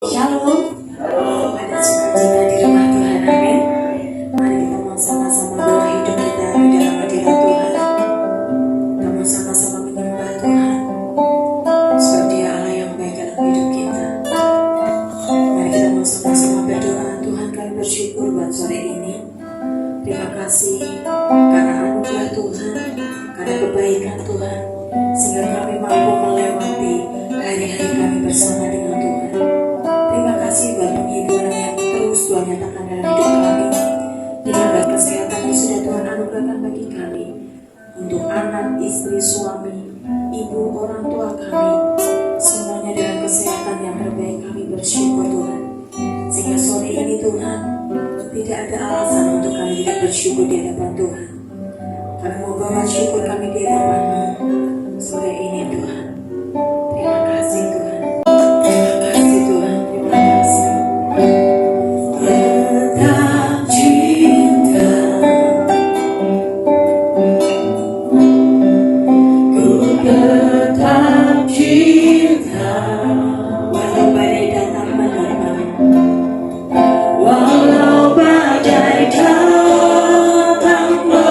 Shalom. Pada sukacita di rumah Tuhan, amin. Mari kita mau sama-sama bawa hidup kita ke dalam hadirat Tuhan. Kita mau sama-sama menyembah Tuhan, sebab Dia Allah yang baik dalam hidup kita. Mari kita mau sama-sama berdoa. Tuhan, kami bersyukur buat sore ini. Terima kasih karena anugerah Tuhan, karena kebaikan Tuhan, sehingga kami mampu melewati hari-hari kami bersama dengan Tuhan. Terima kasih buat penghiburan yang terus Tuhan nyatakan dalam hidup kami. Dengan kesehatan yang sudah Tuhan anugerahkan bagi kami, untuk anak, istri, suami, ibu, orang tua kami, semuanya dalam kesehatan yang terbaik. Kami bersyukur Tuhan, sehingga sore ini Tuhan, tidak ada alasan untuk kami tidak bersyukur di hadapan Tuhan. Kami mau bawa syukur kami di hadapan-Mu sore ini Tuhan. Terima kasih Tuhan. Terima kasih Tuhan. Terima kasih. Tetap cinta, ku tetap cinta, walau badai datang menerpa. Walau badai datang menerpa,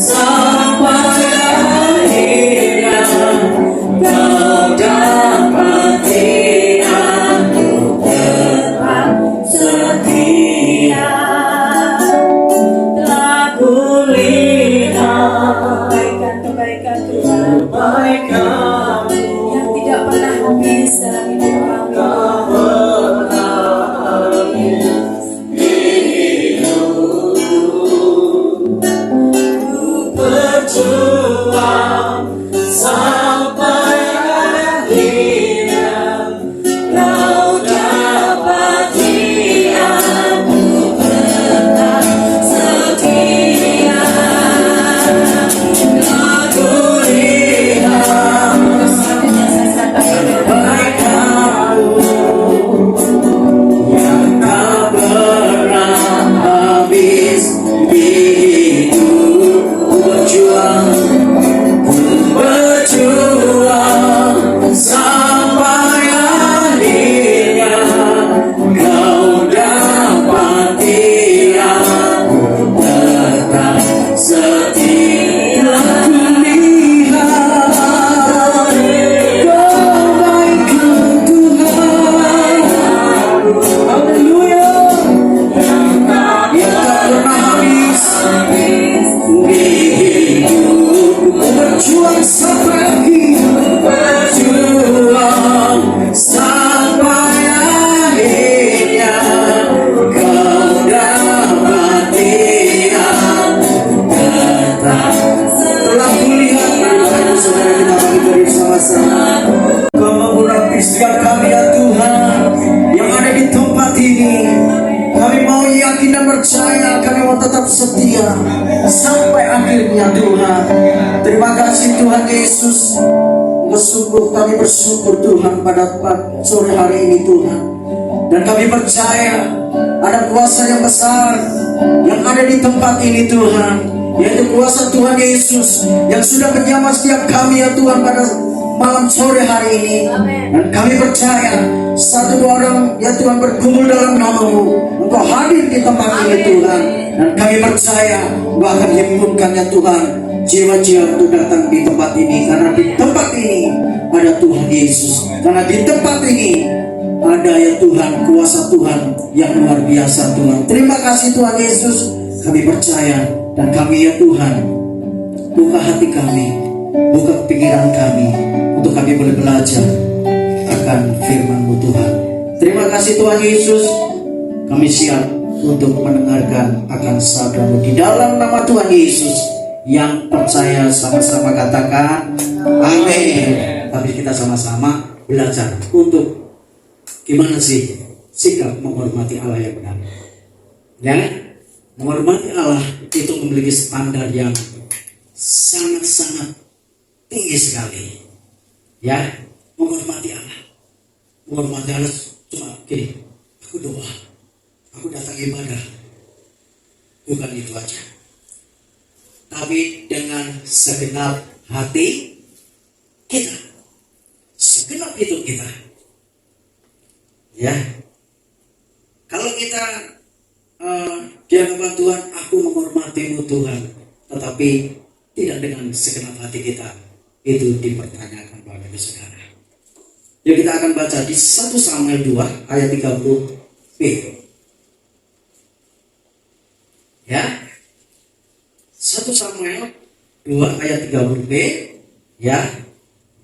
sampai akhirnya kau dapati aku tetap setia. Telah kulihat kebaikan Tuhan, yang tidak pernah habis dalam hidup kami. Berjuang sampai akhirnya kau dapati aku tetap setia. Aku lihat kebaikan-Mu yang tak pernah habis di hidupku. Berjuang sampai akhirnya kau dapati aku tetap setia. Kulihat kebaikan Tuhan, haleluya, yang tak pernah habis di hidupku. Berjuang sampai akhir, berjuang sampai akhirnya kau dapati aku tetap. Telah kulihat kebaikan saudara, kita bagi beri bersama-sama. Kau mengurapi setiap kami ya Tuhan yang ada di tempat ini. Kami mau yakin dan percaya, kami mau tetap setia sampai akhirnya Tuhan. Terima kasih Tuhan Yesus. Kami bersyukur Tuhan pada sore hari ini Tuhan. Dan kami percaya ada kuasa yang besar yang ada di tempat ini Tuhan, yaitu kuasa Tuhan Yesus yang sudah menjamah setiap kami ya Tuhan pada malam sore hari ini. Dan kami percaya satu dua orang ya Tuhan berkumpul dalam nama-Mu, Engkau hadir di tempat ini Tuhan. Dan kami percaya Engkau akan himpunkan ya Tuhan jiwa-jiwa untuk datang di tempat ini, karena di tempat ini ada Tuhan Yesus, karena di tempat ini ada ya Tuhan kuasa Tuhan yang luar biasa Tuhan. Terima kasih Tuhan Yesus, kami percaya. Dan kami ya Tuhan, buka hati kami, buka pikiran kami untuk kami boleh belajar akan firman-Mu Tuhan. Terima kasih Tuhan Yesus, kami siap untuk mendengarkan akan sabda-Mu di dalam nama Tuhan Yesus. Yang percaya sama-sama katakan amin. Tapi kita sama-sama belajar untuk gimana sih sikap menghormati Allah yang benar. Ya, menghormati Allah itu memiliki standar yang sangat-sangat tinggi sekali. Ya, menghormati Allah. Menghormati Allah cuma gini, aku doa, aku datang ibadah. Bukan itu aja. Tapi dengan segenap hati kita, segenap hidup kita. Ya, kalau kita di hadapan Tuhan, aku menghormati-Mu Tuhan, tetapi tidak dengan segenap hati kita, itu dipertanyakan Bapak Ibu Saudara. Ya, kita akan baca di 1 Samuel 2 ayat 30b. Ya, 1 Samuel 2 ayat 30b. Ya,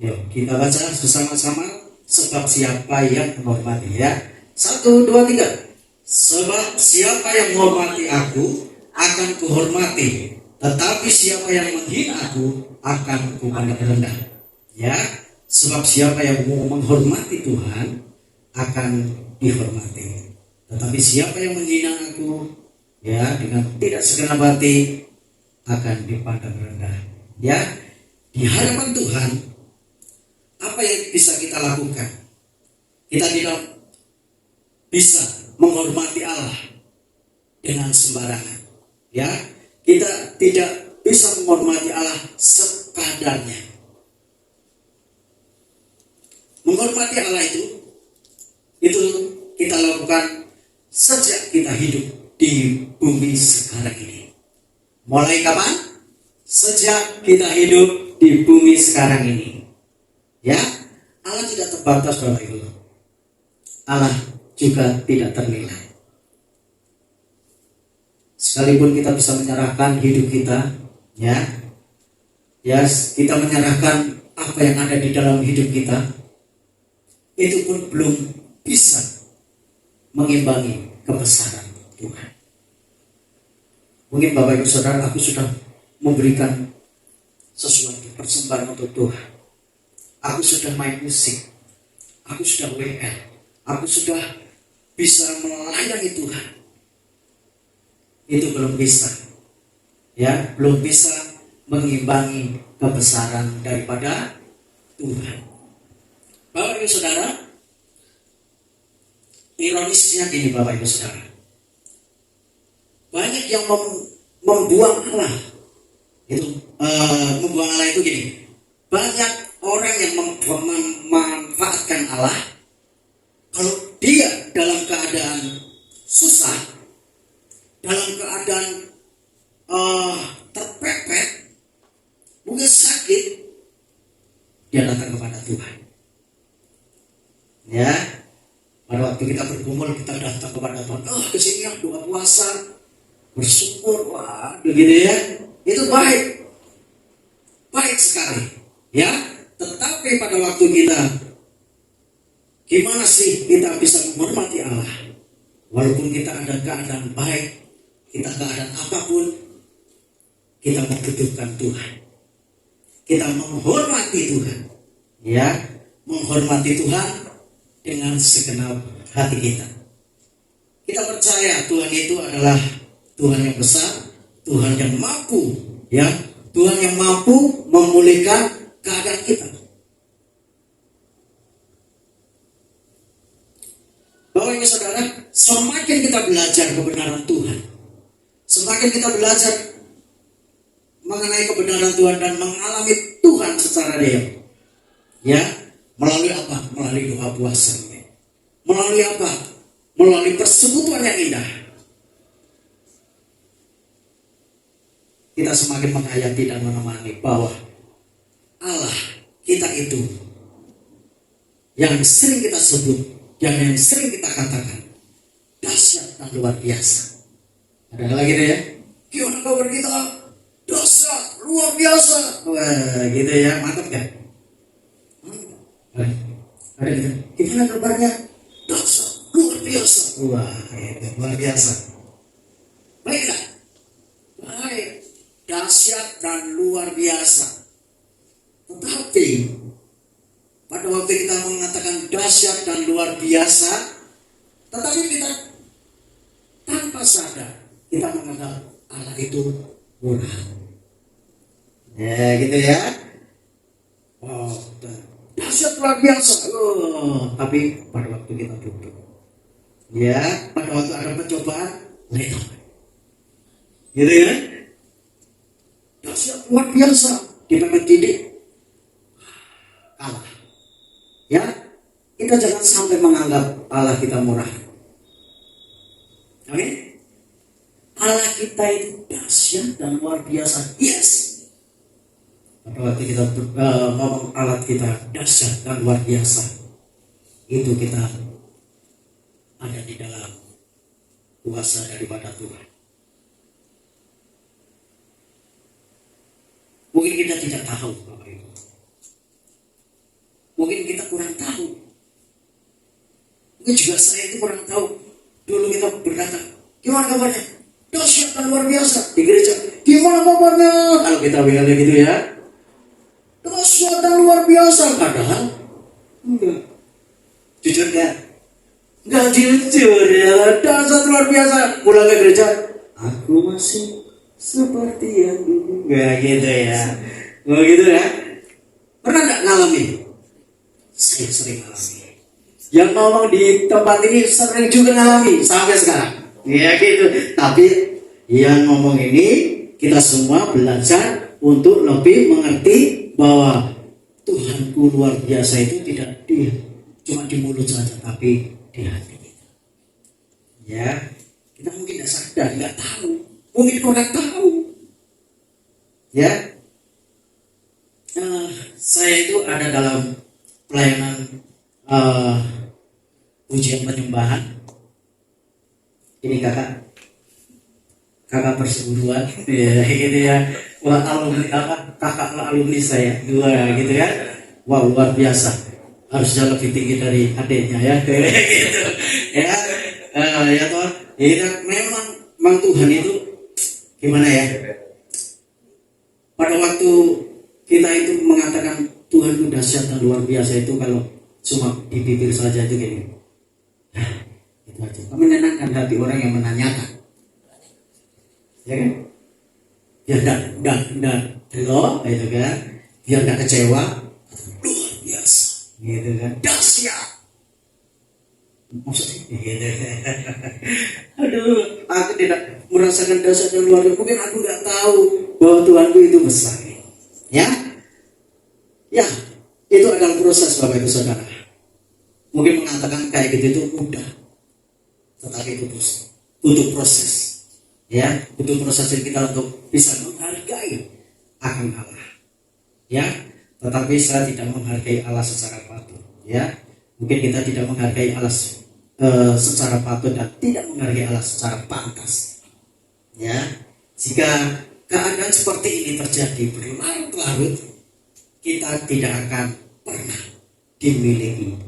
yuk kita baca bersama-sama. Sebab siapa yang menghormati, ya, 1, 2, 3. Sebab siapa yang menghormati aku akan kuhormati, tetapi siapa yang menghina aku akan kupandang rendah. Ya, sebab siapa yang menghormati Tuhan akan dihormati, tetapi siapa yang menghina aku, ya, dengan tidak segenap hati akan dipandang rendah. Ya, di hadapan Tuhan apa yang bisa kita lakukan? Kita tidak bisa menghormati Allah dengan sembarangan. Ya, kita tidak bisa menghormati Allah sekadarnya. Menghormati Allah itu kita lakukan sejak kita hidup di bumi sekarang ini. Mulai kapan? sejak kita hidup di bumi sekarang ini. Ya, Allah tidak terbatas, Bapak Ibu. Allah juga tidak ternilai. Sekalipun kita bisa menyerahkan hidup kita, ya, kita menyerahkan apa yang ada di dalam hidup kita, itu pun belum bisa mengimbangi kebesaran Tuhan. Mungkin Bapak Ibu Saudara, aku sudah memberikan sesuatu persembahan untuk Tuhan. Aku sudah main musik, aku sudah WL, aku sudah bisa melayani Tuhan. Itu belum bisa, ya, belum bisa mengimbangi kebesaran daripada Tuhan. Bapak Ibu Saudara, ironisnya gini Bapak Ibu Saudara, banyak yang membuang Allah. Membuang Allah itu gini, banyak orang yang memanfaatkan Allah kalau dia dalam keadaan susah, dalam keadaan terpepet, mungkin sakit, dia datang kepada Tuhan. Ya, pada waktu kita bergumul, kita datang kepada Tuhan. Kesini ya, doa puasa, bersyukur, wah, begitu ya. Itu baik, baik sekali. Ya, tetapi pada waktu kita, gimana sih kita bisa menghormati Allah? Walaupun kita ada keadaan baik, kita keadaan apapun, kita membutuhkan Tuhan. Kita menghormati Tuhan. Ya, menghormati Tuhan dengan segenap hati kita. Kita percaya Tuhan itu adalah Tuhan yang besar, Tuhan yang mampu, ya, Tuhan yang mampu memulihkan keadaan kita. Bapak Ibu Saudara, semakin kita belajar kebenaran Tuhan, semakin kita belajar mengenai kebenaran Tuhan dan mengalami Tuhan secara real, ya, melalui apa? Melalui doa puasa. Melalui apa? Melalui persekutuan yang indah. Kita semakin menghayati dan menemani bahwa Allah kita itu yang sering kita sebut, yang sering kita katakan dahsyat dan luar biasa. Ada lagi deh ya? Gimana kabar kita? Dahsyat, luar biasa. Wah, gitu ya, mantap kan? Ada gitu. Gimana kabarnya? Dahsyat, luar biasa. Wah, itu luar biasa. Baiklah, baik, dahsyat dan luar biasa. Tetapi pada waktu kita mengatakan dahsyat dan luar biasa, tetapi kita tanpa sadar kita menganggap Allah itu murah. Ya, gitu ya. Oh, dahsyat luar biasa. Tapi pada waktu kita butuh, ya, pada waktu ada pencobaan, letak. Gitu ya. Dahsyat luar biasa, dididik, kalah. Ya, kita jangan sampai menganggap Allah kita murah. Amin. Allah kita itu dahsyat dan luar biasa. Yes. Pada waktu kita ngomong Allah kita dahsyat dan luar biasa, itu kita ada di dalam kuasa daripada Tuhan. Mungkin kita tidak tahu, Bapak Ibu. Mungkin kita kurang tahu. Mungkin juga saya itu kurang tahu. Dulu kita berkata, gimana kabarnya? Dahsyat dan luar biasa di gereja. Gimana kabarnya? Kalau kita bilang gitu ya, dahsyat dan luar biasa. Padahal enggak. Jujur kan? Enggak jujur ya. Dahsyat luar biasa. Pulang ke gereja, aku masih seperti yang dulu. Enggak gitu ya. Enggak gitu ya. Pernah enggak ngalami? Saya sering ngalami. Yang ngomong di tempat ini sering juga ngalami sampai sekarang. Ya gitu. Tapi yang ngomong ini kita semua belajar untuk lebih mengerti bahwa Tuhanku luar biasa itu tidak cuma di mulut saja, tapi di hati kita. Ya, kita mungkin tidak sadar, tidak tahu, mungkin kurang tahu. Ya, saya itu ada dalam pelayanan ujian penyembahan. Ini kakak perseguruan, ya gitu ya. Wah, kakak alumni saya, dua gitu ya. Wah, luar biasa. Harusnya lebih tinggi dari adiknya ya, gitu. Ya, ya toh. Ini memang Tuhan itu gimana ya? Pada waktu kita itu mengatakan Tuhan itu dahsyat dan luar biasa itu kalau cuma di bibir saja itu gini. Itu aja. Menenangkan hati orang yang menanyakan. Ya kan? Biar enggak lo, itu kan? Biar enggak kecewa. Luar biasa. Gitu kan? Dahsyat. Maksudnya gitu. Aduh, aku tidak merasakan dahsyat dan luar biasa. Mungkin aku enggak tahu bahwa Tuhanku itu besar. Ya? Ya, itu adalah proses Bapak Ibu Saudara. Mungkin mengatakan kayak gitu itu mudah, tetapi itu butuh proses. Ya, butuh proses kita untuk bisa menghargai akan Allah. Ya, tetapi saya tidak menghargai Allah secara patut. Ya, mungkin kita tidak menghargai Allah secara patut dan tidak menghargai Allah secara pantas. Ya, jika keadaan seperti ini terjadi berlarut-larut, kita tidak akan pernah dimiliki.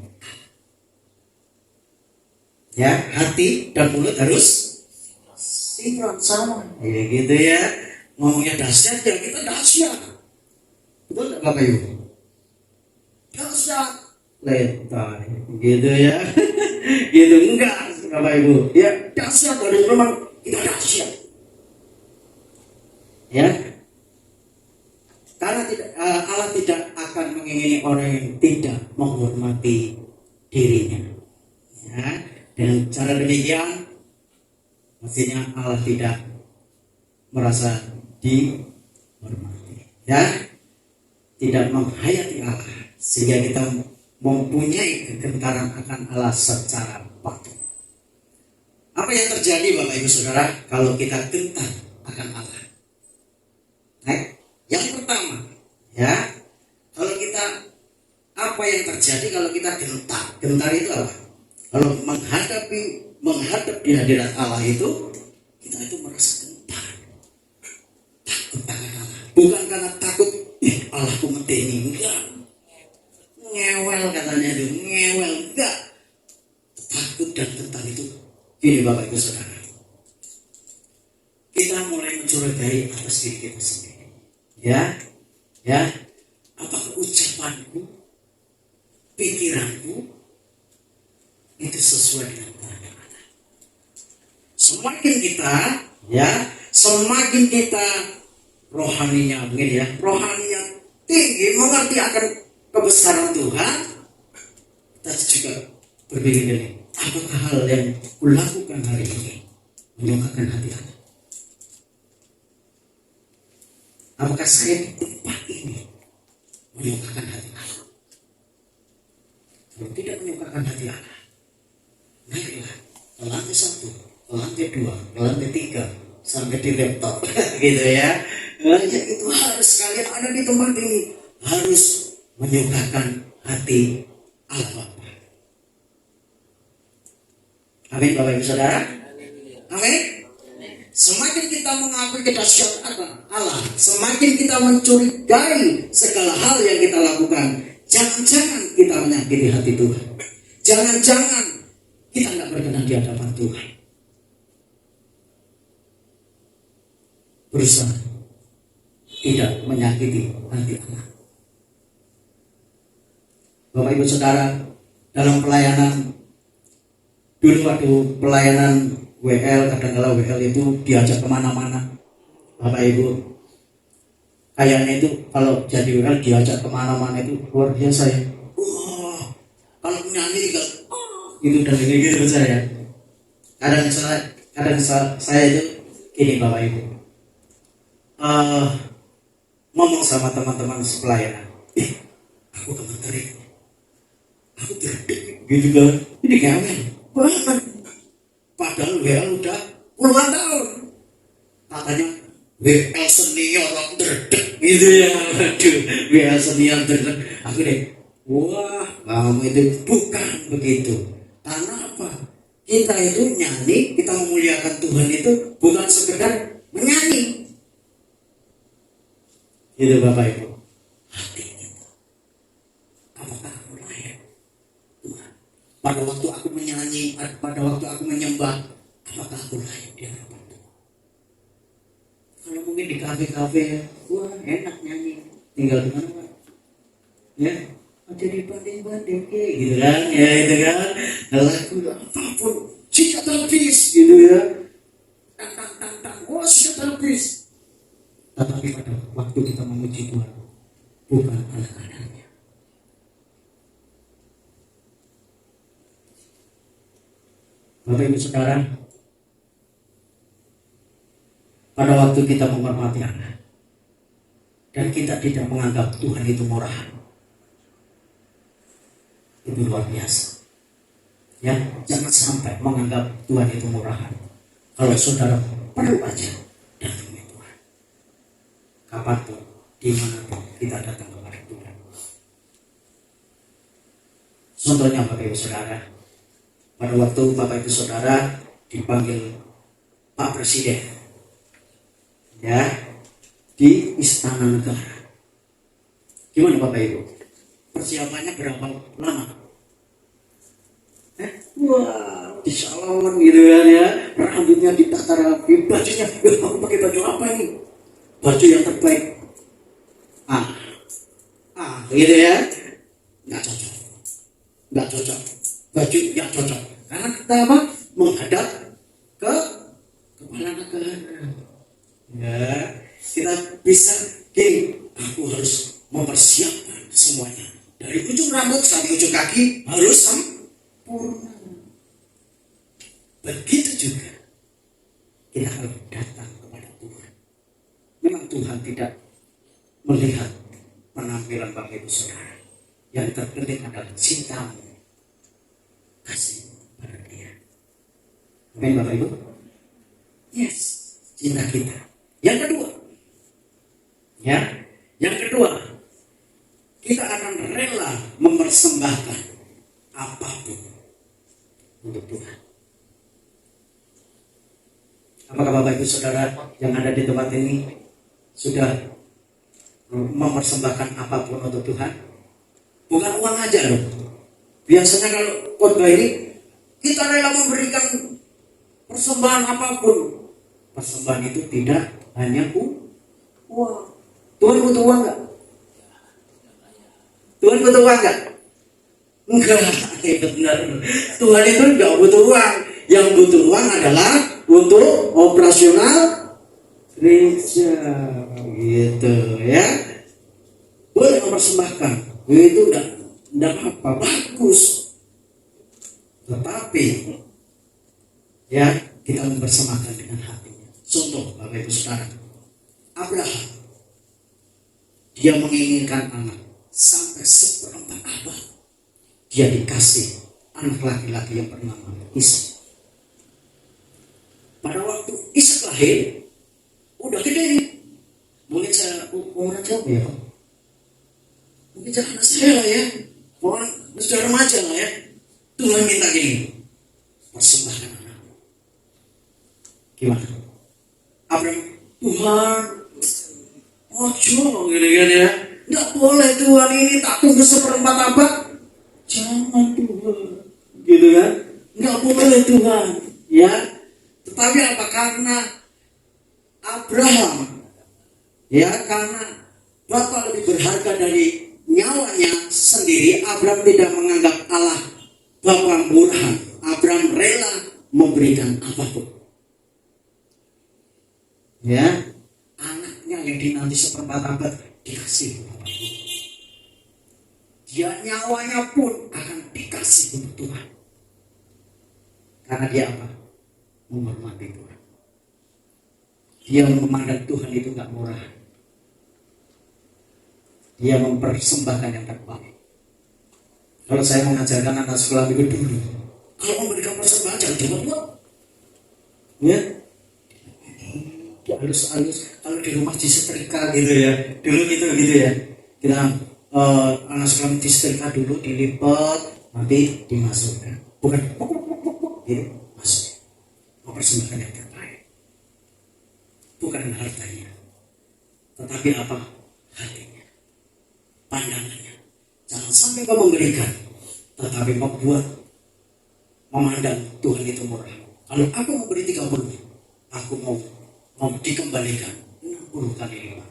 Ya, hati dan mulut harus sinkron sama. Ya gitu ya. Ngomongnya dahsyat ya kita dahsyat. Betul enggak Bapak Ibu? Dahsyat. Letar gitu ya. Gitu enggak Bapak Ibu? Ya, dahsyat harus memang kita dahsyat. Ya. Karena Allah tidak akan mengingini orang yang tidak menghormati dirinya. Ya, dengan cara demikian, mestinya Allah tidak merasa dihormati. Ya, tidak menghayati Allah, sehingga kita mempunyai kegentaran akan Allah secara patut. Apa yang terjadi Bapak Ibu Saudara kalau kita gentar akan Allah? Yang pertama, ya, kalau kita apa yang terjadi kalau kita gentar? Gentar itu apa? Kalau menghadap di hadirat Allah itu, kita itu merasa gentar, takut akan Allah. Bukan karena takut, Allahku medeni, enggak. Ngewel katanya itu, ngewel, enggak. Takut dan gentar itu, ini Bapak Ibu Saudara. Kita mulai mencurigai atas diri kita sendiri. Ya, apakah ucapanku, pikiranku itu sesuai dengan kehendak Allah? Semakin kita rohaninya begini ya, rohaninya tinggi, mengerti akan kebesaran Tuhan, kita juga berpikir gini, apakah hal yang kulakukan hari ini menyukakan hati Allah? Apakah saya di tempat ini menyukakan hati Allah? Kalau tidak menyukakan hati Allah, naiklah ke lantai 1, ke lantai 2, ke lantai 3, sampai di laptop, gitu ya. Ya itu harus kalian ada di tempat ini, harus menyukakan hati Allah. Amin Bapak Ibu Saudara. Amin. Semakin kita mengakui kedahsyatan Allah, semakin kita mencurigai segala hal yang kita lakukan. Jangan-jangan kita menyakiti hati Tuhan. Jangan-jangan kita nggak berkenan di hadapan Tuhan. Berusaha tidak menyakiti hati Allah. Bapak Ibu Saudara, dalam pelayanan dulu waktu pelayanan WL, kadang-kadang WL itu diajak kemana-mana. Bapak Ibu, kayaknya itu kalau jadi WL diajak kemana-mana itu luar biasa ya. Wah, kalau nyanyi juga itu dan ini gitu saya. Kadang saya itu gini Bapak Ibu, ngomong sama teman-teman sepelayanan, aku gemeter ini, aku gerdek gitu kan, ini gawe banget. Padahal WL udah puluhan tahun. Katanya WL senior derdek gitu ya. Waduh, biasa diantar. Aku deh, wah, kamu itu bukan begitu. Karena apa? Kita itu nyanyi, kita memuliakan Tuhan itu bukan sekedar menyanyi. Gitu Bapak Ibu. Hati kita. Apakah aku layak Tuhan? Pada waktu aku menyanyi, pada waktu aku menyembah, apakah aku layak di hadapan Tuhan? Kalau mungkin di kafe-kafe, wah enak nyanyi. Tinggal di mana Pak? Ya, ada dibanding-banding gitu kan, ya itu kan. Lagu apapun, sikat terlebis gitu ya. Tang, wah sikat terlebis. Tetapi pada waktu kita memuji Tuhan, bukan ala kadarnya. Bapak Ibu Saudara, pada waktu kita menghormati Allah dan kita tidak menganggap Tuhan itu murahan, itu luar biasa. Ya, jangan sampai menganggap Tuhan itu murahan. Kalau saudara perlu aja datangi Tuhan. Kapanpun, dimanapun kita datang kepada Tuhan. Contohnya Bapak Ibu Saudara, pada waktu Bapak Ibu Saudara dipanggil Pak Presiden, ya, di Istana Negara. Gimana Bapak Ibu? Persiapannya berapa lama? Wah, disalon gitu kan ya, rambutnya ditata rapi, bajunya, aku pakai baju apa ini? Baju yang terbaik. Gitu ya, nggak cocok. Baju yang cocok. Karena kita apa? Menghadap ke kepala negara. Ya, kita bisa, aku harus mempersiapkan semuanya. Dari ujung rambut sampai ujung kaki harus sempurna. Begitu juga kita harus datang kepada Tuhan. Memang Tuhan tidak melihat penampilan Bapak Ibu Saudara. Yang terpenting adalah cintamu, kasih pada Dia. Amin Bapak Ibu. Yes, cinta kita. Yang kedua, kita akan rela mempersembahkan apapun untuk Tuhan. Apakah Bapak Ibu Saudara yang ada di tempat ini sudah mempersembahkan apapun untuk Tuhan? Bukan uang aja loh. Biasanya kalau khotbah ini kita rela memberikan persembahan apapun. Persembahan itu tidak hanya uang. Tuhan butuh uang nggak? Tuhan butuh uang nggak? Enggak, benar. Tuhan itu nggak butuh uang. Yang butuh uang adalah untuk operasional gereja, gitu ya. Boleh mempersembahkan, itu enggak apa-apa, bagus. Tetapi ya kita mempersembahkan dengan hatinya. Contoh Bapak Ibu Saudara, Abraham, dia menginginkan anak sampai seperempat abad. Dia dikasih anak laki-laki yang bernama Ishak. Pada waktu Ishak lahir, udah gede nih. Mungkin saya umurnya jauh ya Pak. Mungkin jangan anak saya lah ya. Pokoknya sudah remaja lah ya. Tuhan minta gini, persembahkan anak. Gimana? Abraham, Tuhan, ojo gini-gini ya. Nggak boleh Tuhan, ini tak tunggu seperempat abad. Jangan Tuhan, gitu kan? Nggak boleh Tuhan, ya. Tetapi apa? Karena Abraham, ya, karena Bapa lebih berharga dari nyawanya sendiri, Abraham tidak menganggap Allah Bapa murahan. Abraham rela memberikan apapun. Ya, anaknya yang dinanti seperempat abad dikasih. Dia nyawanya pun akan dikasih untuk Tuhan. Karena dia apa? Menghormati Tuhan. Dia memandang Tuhan itu gak murah. Dia mempersembahkan yang terbaik. Kalau saya mengajarkan anak sekolah minggu dulu, kalau memberikan persembahan jangan coba-coba. Ya, halus-halus. Kalau kalau di rumah disetrika gitu ya. Dulu gitu ya. Kita anak sekolah disetrika dulu, dilipat, nanti dimasukkan. Bukan gitu, masuk. Mempersembahkan yang terbaik. Bukan hartanya, tetapi apa? Hatinya, pandangannya. Jangan sampai kau memberikan, tetapi memandang Tuhan itu murah. Kalau aku memberi 30, aku mau dikembalikan 60 kali lipat.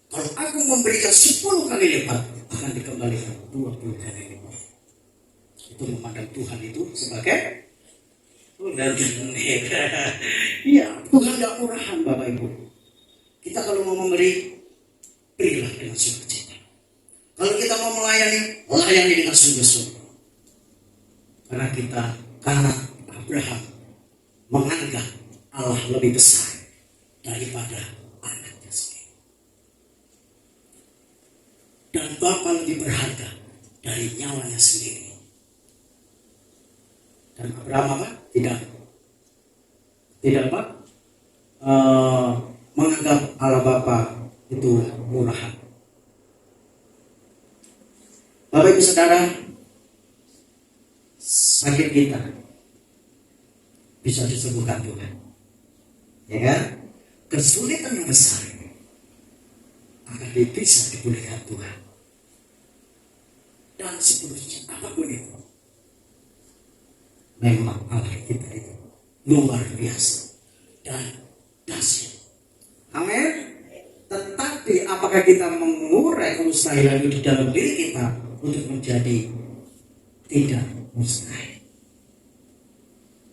Kalau aku memberikan 10 kali lipat, akan dikembalikan 20 kali lipat. Itu memandang Tuhan itu sebagai iya, Tuhan tidak murahan Bapak Ibu. Kita kalau mau memberi, berilah dengan sukacita. Kalau kita mau melayani, layani dengan sungguh-sungguh. Karena Abraham menganggap Allah lebih besar daripada anaknya sendiri. Dan Bapa lebih berharga dari nyawanya sendiri. Dan Abraham apa? Tidak apa? Menganggap Allah Bapa itu murahan. Bapak Ibu Saudara, sakit kita bisa disembuhkan Tuhan, ya kan? Kesulitan yang besar akan bisa dipulihkan Tuhan. Dan seterusnya apapun itu, memang Allah kita itu luar biasa dan dahsyat. Amin. Tetapi apakah kita mengurai kemustahilan itu di dalam diri kita untuk menjadi tidak mustahil?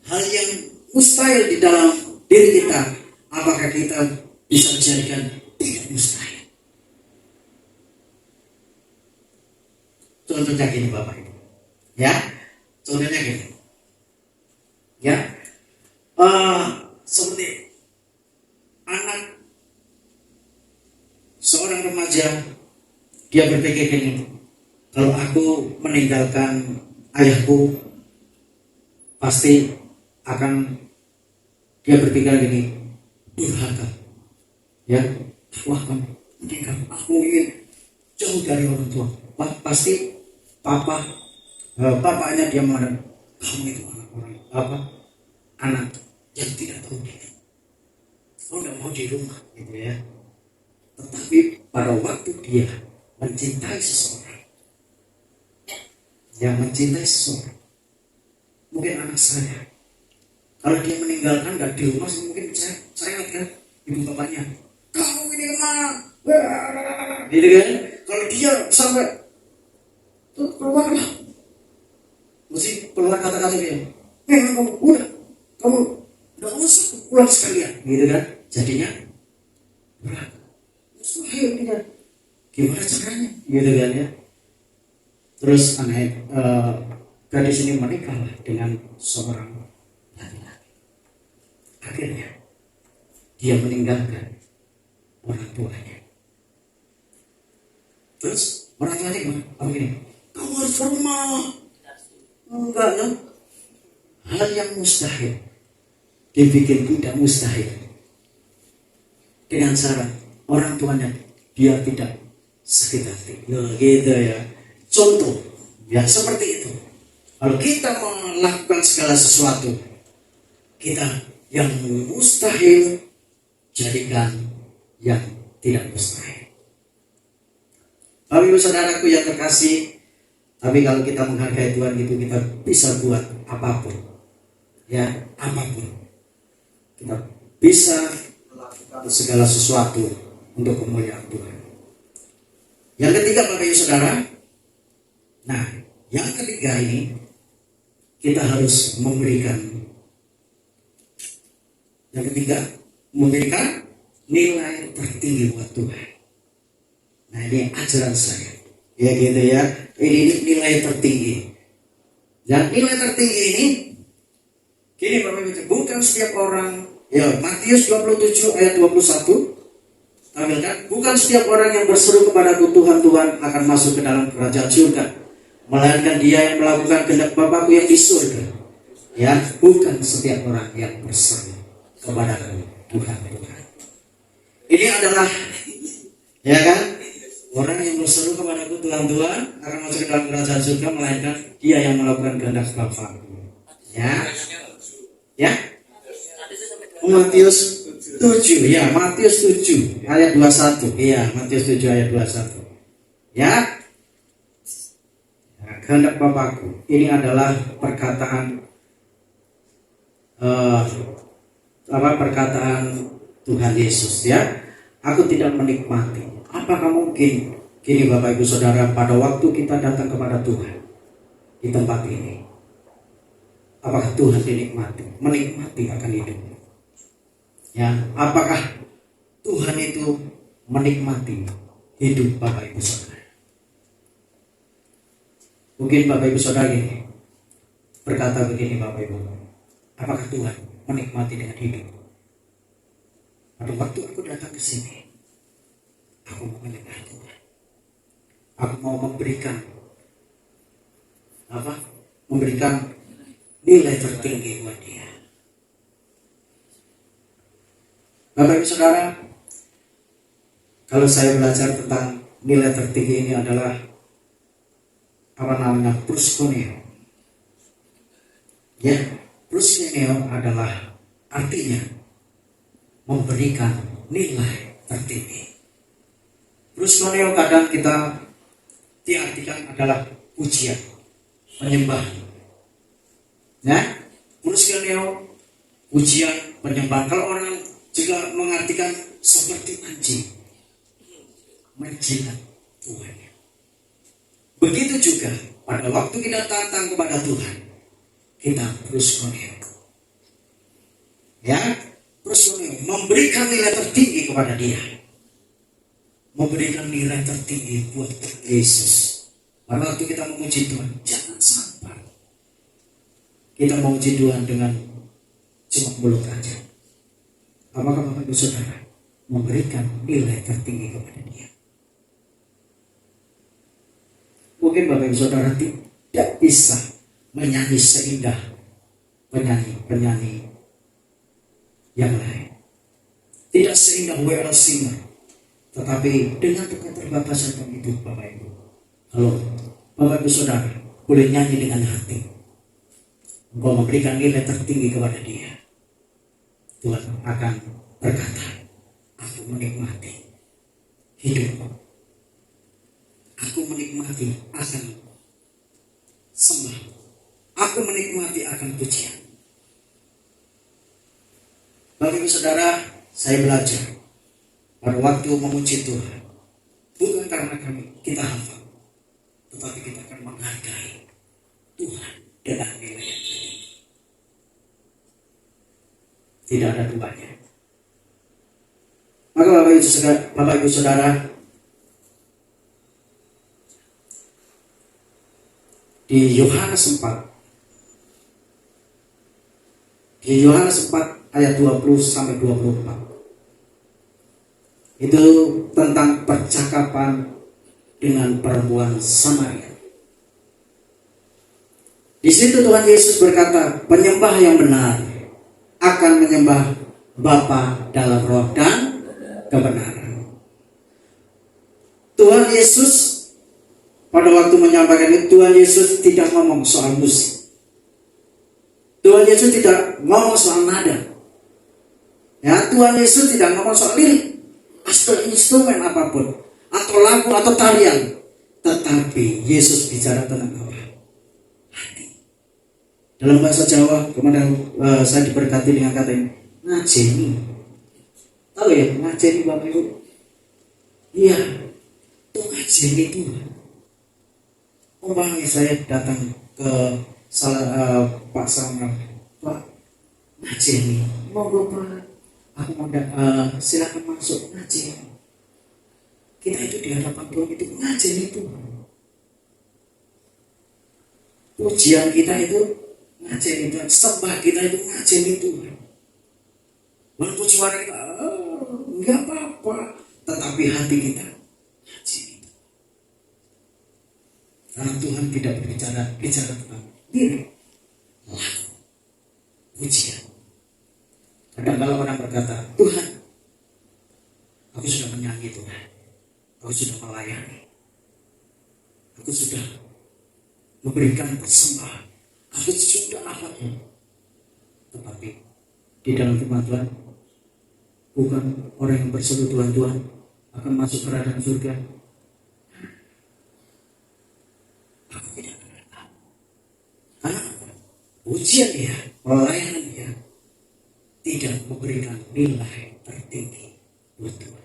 Hal yang mustahil di dalam diri kita, apakah kita bisa menjadikan tidak mustahil? Contohnya gini Bapak Ibu, ya, contohnya gini, ya, seperti anak seorang remaja, dia berpikir gini, kalau aku meninggalkan ayahku, pasti akan dia berpikir gini, durhaka, ya, wah kamu meninggal, aku ingin jauh dari orang tua. Pasti bapaknya dia mengatakan, kamu itu anak yang tidak tahu diri, kau tidak mau di rumah, gitu ya. Tetapi pada waktu dia mencintai seseorang, mungkin anak saya, kalau dia meninggalkan dan di rumah, mungkin saya ingat kan ibu bapaknya, kamu ini kemana? Gitu kan? Kalau dia sampai tuh keluarlah, mesti keluar kata-kata dia, kamu udah usah pulang sekalian, gitu kan? Jadinya berat. Mustahil tidak. Gimana caranya? Gitu kan ya. Terus gadis ini menikah dengan seorang laki-laki. Akhirnya dia meninggalkan orang tuanya. Terus orang tuanya gimana? Apa gini? Kamu harus ke rumah. Enggak, no? Hal yang mustahil dibikin tidak mustahil dengan syarat orang tuanya dia tidak sakit hati. Nah, gitu ya. Contoh, ya seperti itu. Kalau kita melakukan segala sesuatu, kita yang mustahil jadikan yang tidak mustahil. Bapak Ibu Saudaraku yang terkasih, tapi kalau kita menghargai Tuhan itu kita bisa buat apapun, ya apapun. Kita bisa melakukan segala sesuatu untuk kemuliaan Tuhan. Yang ketiga Bapak Ibu Saudara, nah yang ketiga ini kita harus memberikan, yang ketiga memberikan nilai tertinggi buat Tuhan. Nah ini ajaran saya, ya gitu ya. Ini nilai tertinggi. Dan nilai tertinggi ini, gini Bapak Ibu, bukan setiap orang, ya Matius 27 ayat 21. Tampilkan, bukan setiap orang yang berseru kepadaku Tuhan, Tuhan akan masuk ke dalam kerajaan surga, melainkan dia yang melakukan kehendak Bapakku yang di surga. Ya, bukan setiap orang yang berseru kepadaku Tuhan, Tuhan. Ini adalah, ya kan, orang yang berseru kepadaku Tuhan Tuhan akan masuk ke dalam kerajaan surga, melainkan dia yang melakukan kehendak Bapa. Ya, ya. Matius 7, ya, Matius 7 ayat 21. Iya, Matius 7 ayat 21. Ya. Kehendak Bapakku. Ini adalah perkataan perkataan Tuhan Yesus, ya. Aku tidak menikmati. Apakah mungkin gini Bapak Ibu Saudara, pada waktu kita datang kepada Tuhan di tempat ini, apakah Tuhan menikmati akan hidup? Ya, apakah Tuhan itu menikmati hidup Bapak Ibu Saudara? Mungkin Bapak Ibu Saudara ini berkata begini, Bapak Ibu, apakah Tuhan menikmati dengan hidup? Pada waktu aku datang ke sini, aku mau menyembah Tuhan. Aku mau memberikan nilai tertinggi buat Dia. Bapak Ibu Saudara, kalau saya belajar tentang nilai tertinggi ini adalah proskuneo. Ya, proskuneo adalah artinya memberikan nilai tertinggi. Proskuneo kadang kita diartikan adalah pujian, penyembahan. Ya, proskuneo pujian, penyembahan. Kalau orang juga mengartikan seperti anjing menjilat Tuhan. Begitu juga pada waktu kita datang kepada Tuhan, kita proskuneo. Ya, proskuneo memberikan nilai tertinggi kepada Dia, memberikan nilai tertinggi buat Yesus. Pada waktu kita memuji Tuhan, jangan sampai kita memuji Tuhan dengan cuma mulut aja. Apakah Bapak Ibu Saudara memberikan nilai tertinggi kepada Dia? Mungkin Bapak Ibu Saudara tidak bisa menyanyi seindah penyanyi yang lain, tidak seindah W.L. Singer, tetapi dengan keterbatasan itu, Bapak Ibu, kalau Bapak Ibu Saudara boleh nyanyi dengan hati, engkau memberikan nilai tertinggi kepada Dia, Tuhan akan berkata, aku menikmati hidupmu. Aku menikmati akan sembah. Aku menikmati akan pujian. Bapak Ibu Saudara, saya belajar pada waktu memuji Tuhan, bukan karena kita hafal, tetapi kita akan menghargai Tuhan dengan nilai yang tinggi. Tidak ada duanya. Maka Bapak Ibu Saudara, di Yohanes 4 ayat 20 sampai 24, itu tentang percakapan dengan perempuan Samaria. Di situ Tuhan Yesus berkata, penyembah yang benar akan menyembah Bapa dalam roh dan kebenaran. Tuhan Yesus pada waktu menyampaikan itu, Tuhan Yesus tidak ngomong soal musik. Tuhan Yesus tidak ngomong soal nada. Ya, Tuhan Yesus tidak ngomong soal lirik, atau instrumen apapun, atau lagu atau tarian. Tetapi Yesus bicara tentang apa? Hati. Dalam bahasa Jawa, kemarin saya diberkati dengan kata ini, ngajeni. Tahu ya, ngajeni Bapak Ibu? Iya, itu ngajeni Tuhan. Umpamanya saya datang ke Pak Samuel, Pak ngajeni, monggo Pak, aku mau silakan masuk ngajeni. Kita itu di hadapan Tuhan itu ngajeni Tuhan. Pujian kita itu ngajeni Tuhan, sembah kita itu ngajeni Tuhan. Walaupun suara kita enggak apa-apa, tetapi hati kita ngajeni. Karena Tuhan tidak bicara tentang diri, lagu, pujian. Kadang kalau orang berkata, Tuhan, sudah melayani, aku sudah memberikan persembahan, aku sudah apapun. Tetapi di dalam firman Tuhan, bukan orang yang berseru Tuhan Tuhan akan masuk kerajaan surga. Aku tidak kenal kamu. Karena ujian dia, pelayanan dia tidak memberikan nilai tertinggi buat Tuhan.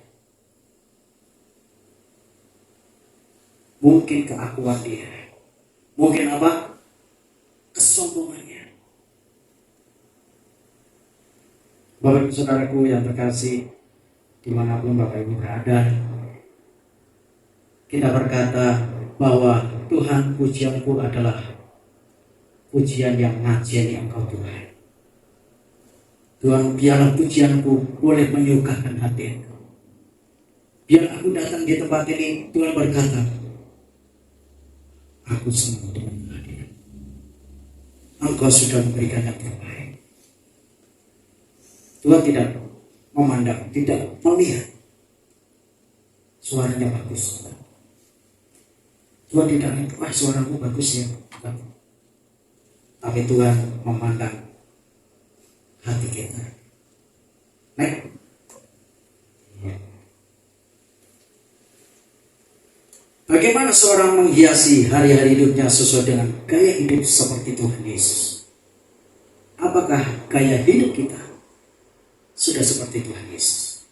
Mungkin keakuan dia, mungkin apa? Kesombongannya. Bapak Ibu Saudaraku yang terkasih, dimanapun Bapak Ibu berada, kita berkata bahwa Tuhan, pujianku adalah pujian yang ngajeni Engkau Tuhan. Tuhan, biarlah pujianku boleh menyukakan hati Engkau. Biar aku datang di tempat ini, Tuhan berkata, aku senang dengan kehadiran. Engkau sudah memberikan yang terbaik. Tuhan tidak memandang, tidak melihat suaranya bagus. Tuhan tidak lihat, wah suaraku bagus ya. Tapi Tuhan memandang hati kita. Baik. Bagaimana seorang menghiasi hari-hari hidupnya sesuai dengan gaya hidup seperti Tuhan Yesus? Apakah gaya hidup kita sudah seperti Tuhan Yesus?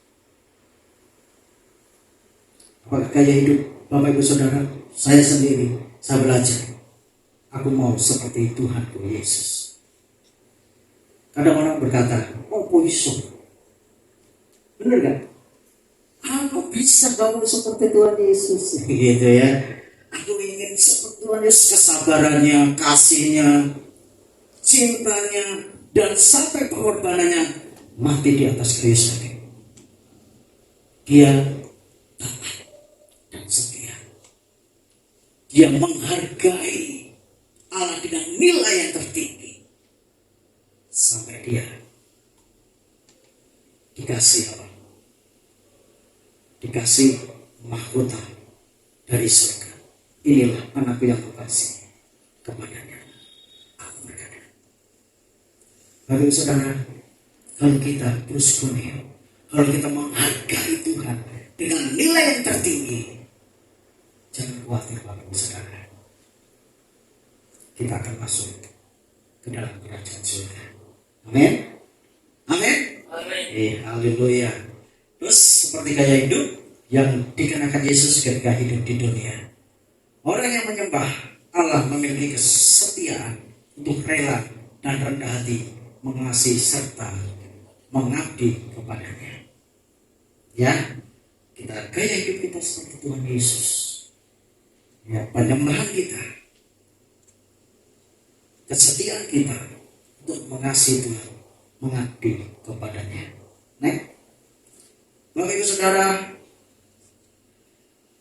Apakah gaya hidup Bapak Ibu Saudara, saya sendiri, saya belajar, aku mau seperti Tuhanku Yesus. Kadang orang berkata, oh iso. Benar gak? Aku bisa kamu seperti Tuhan Yesus. Gitu ya. Aku ingin seperti Tuhan Yesus, kesabarannya, kasihnya, cintanya, dan sampai pengorbanannya mati di atas kayu salib. Dia taat dan setia. Dia menghargai Allah dengan nilai yang tertinggi. Sampai dia dikasih apa? Dikasih mahkota dari surga. Inilah anakku yang kukasih, kepadanya aku berkata. Lalu saudara, kalau kita terus kuning, kalau kita menghargai Tuhan dengan nilai yang tertinggi, jangan khawatir Bapak Saudara, kita akan masuk ke dalam kerajaan surga. Amin. Amin. Haleluya. Terus seperti gaya hidup yang dikenakan Yesus ketika hidup di dunia. Orang yang menyembah Allah memiliki kesetiaan untuk rela dan rendah hati mengasihi serta mengabdi kepadanya. Ya, kita gaya hidup kita seperti Tuhan Yesus. Ya, penyembahan kita, kesetiaan kita untuk mengasihi Tuhan, mengabdi kepadanya. Bapak Ibu Saudara,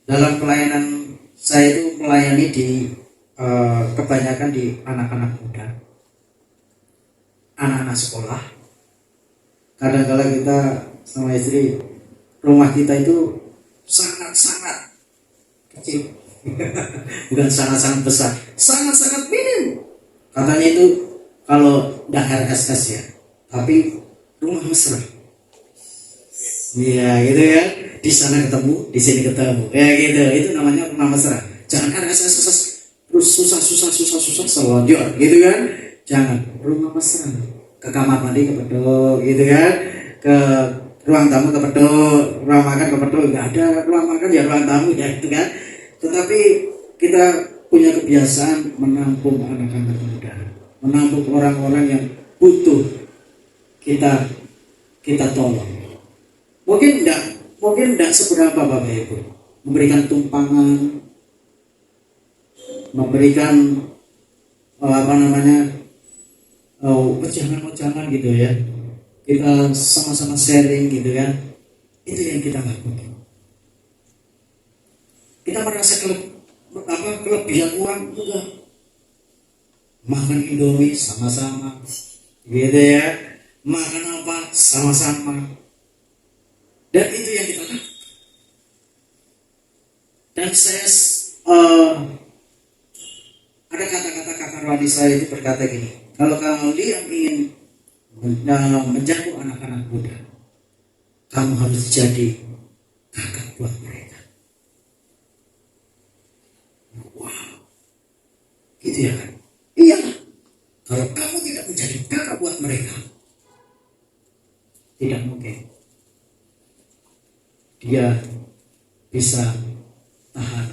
dalam pelayanan saya itu melayani di kebanyakan di anak-anak muda, anak-anak sekolah. Kadang-kadang kita sama istri, rumah kita itu sangat-sangat kecil, bukan sangat-sangat besar, sangat-sangat minim. Katanya itu kalau dahar RSS ya, tapi rumah mesra. Iya gitu ya, di sana ketemu, di sini ketemu, kayak gitu. Itu namanya rumah mesra. Jangan RSS terus susah selonjor, gitu kan? Jangan, rumah mesra. Ke kamar mandi kepedok, gitu kan? Ke ruang tamu kepedok, ruang makan kepedok, nggak ada ruang makan ya ruang tamu ya, gitu kan? Tetapi kita punya kebiasaan menampung anak-anak muda, menampung orang-orang yang butuh kita tolong. Mungkin enggak seberapa Bapak Ibu memberikan tumpangan, memberikan wejangan gitu ya. Kita sama-sama sharing gitu kan. Itu yang kita lakukan. Kita merasa kelebihan uang juga. Makan Indomie sama-sama. Gitu ya. Makan apa sama-sama. Dan itu yang kita lakukan. Dan saya eh, ada kata-kata kakak Rwani saya itu berkata gini, kalau kalian ingin menjangkau anak-anak muda, kamu harus jadi kakak buat mereka. Wow, gitu ya kan? Iya. Kalau kamu tidak menjadi kakak buat mereka, tidak mungkin dia bisa tahan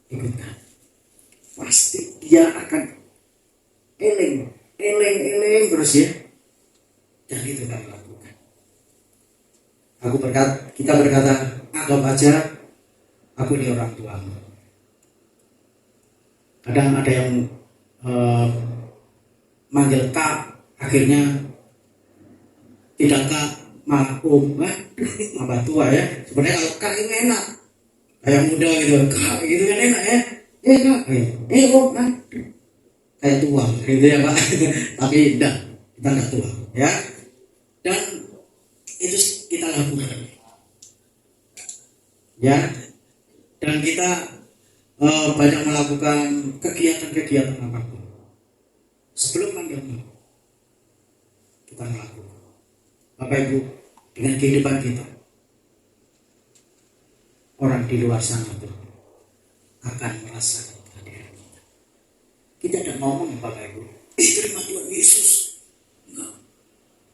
ikutan. Pasti dia akan eleng terus ya. Dan itu kami lakukan. Kita berkata, anggap aja aku ini orang tuamu. Kadang ada yang manggil kak, akhirnya tidak kak, malah om, tambah tua ya. Sebenarnya kalau kak itu enak, kayak muda gitu, kak gitu kan enak ya. Kak, om, kayak tua gitu ya pak. Tapi enggak, kita enggak tua ya. Dan itu kita lakukan ya. Dan kita banyak melakukan kegiatan-kegiatan apapun. Sebelum manggilmu, kita melakukan. Bapak Ibu, dengan kehidupan kita, orang di luar sana tuh akan merasakan kehadiran kita. Kita tidak ngomong Bapak Ibu, terima Tuhan Yesus. Enggak.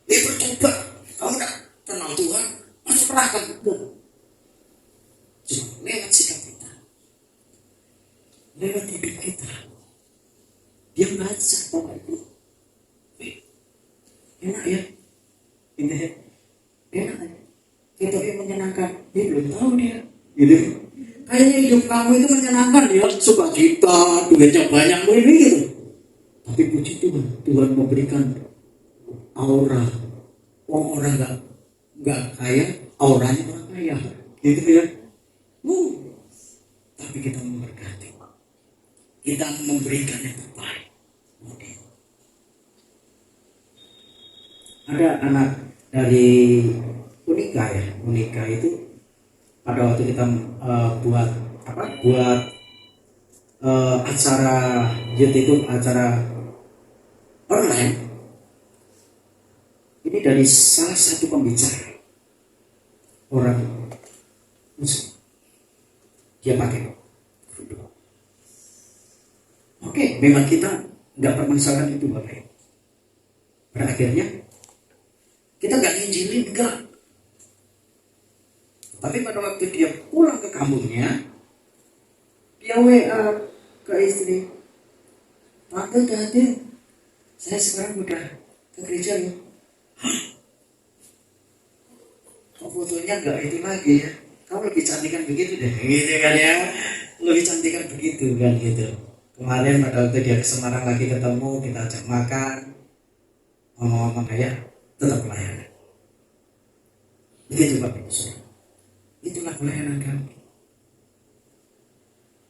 Bertobat. Kamu tidak kenal Tuhan, masuk neraka. Enggak. Cuma lewat sikap kita, lewat hidup kita. Dia baca Bapak Ibu. Enak ya? Gitu ya? Enak ya? Kita yang menyenangkan. Dia belum tahu dia. Gitu. Kayaknya hidup kamu itu menyenangkan ya. Sukacita, duitnya banyak ini gitu. Tapi puji Tuhan, Tuhan memberikan aura. Orang nggak kaya, auranya orang kaya. Gitu ya? Tapi kita memberkati. Kita memberikan yang terbaik. Ada anak dari Unika ya. Unika itu pada waktu kita buat acara youth itu, acara online. Ini dari salah satu pembicara orang Muslim. Dia pakai kerudung. Oke, memang kita nggak permasalahan itu Bapak. Pada akhirnya kita nggak nginjilin, enggak. Tapi pada waktu dia pulang ke kampungnya, dia WA ke istri, Tante, saya sekarang udah ke gereja ya. Kok fotonya nggak itu lagi ya? Kamu lebih cantikan begitu deh, gitu kan ya? Lebih cantikan begitu kan gitu. Kemarin pada waktu dia ke Semarang lagi ketemu, kita ajak makan, ngomong-ngomong kayak tetap pelayanan. Begitu Bapak Ibu Saudara. Itulah pelayanan kami.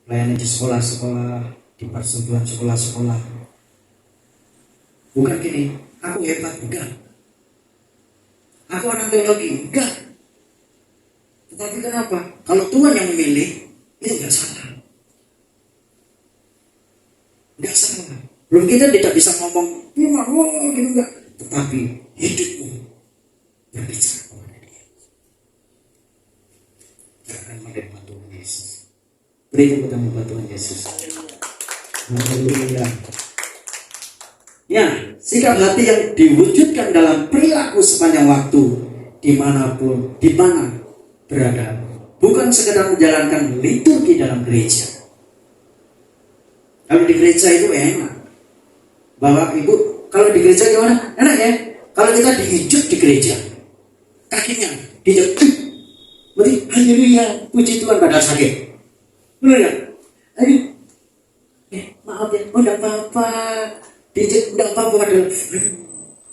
Pelayanan di sekolah-sekolah, di persetujuan sekolah-sekolah. Bukan gini, aku hebat, enggak. Aku orang teologi, enggak. Tetapi kenapa? Kalau Tuhan yang memilih, itu enggak salah. Enggak salah. Belum kita tidak bisa ngomong, gitu enggak. Tetapi hidupmu berbicara kepada dia. Akan menerima Tuhan Yesus. Beri tepuk tangan buat Tuhan Yesus. Haleluya. Ya, sikap hati yang diwujudkan dalam perilaku sepanjang waktu, dimanapun, di mana berada, bukan sekedar menjalankan liturgi dalam gereja. Kalau di gereja itu enak. Bapak Ibu, kalau di gereja gimana? Enak ya? Kalau kita dihijuk di gereja, kakinya dihijuk, berarti haleluya, puji Tuhan pada sakit. Benar ya? Aduh, maaf ya, enggak apa-apa, dihijuk enggak apa-apa padahal.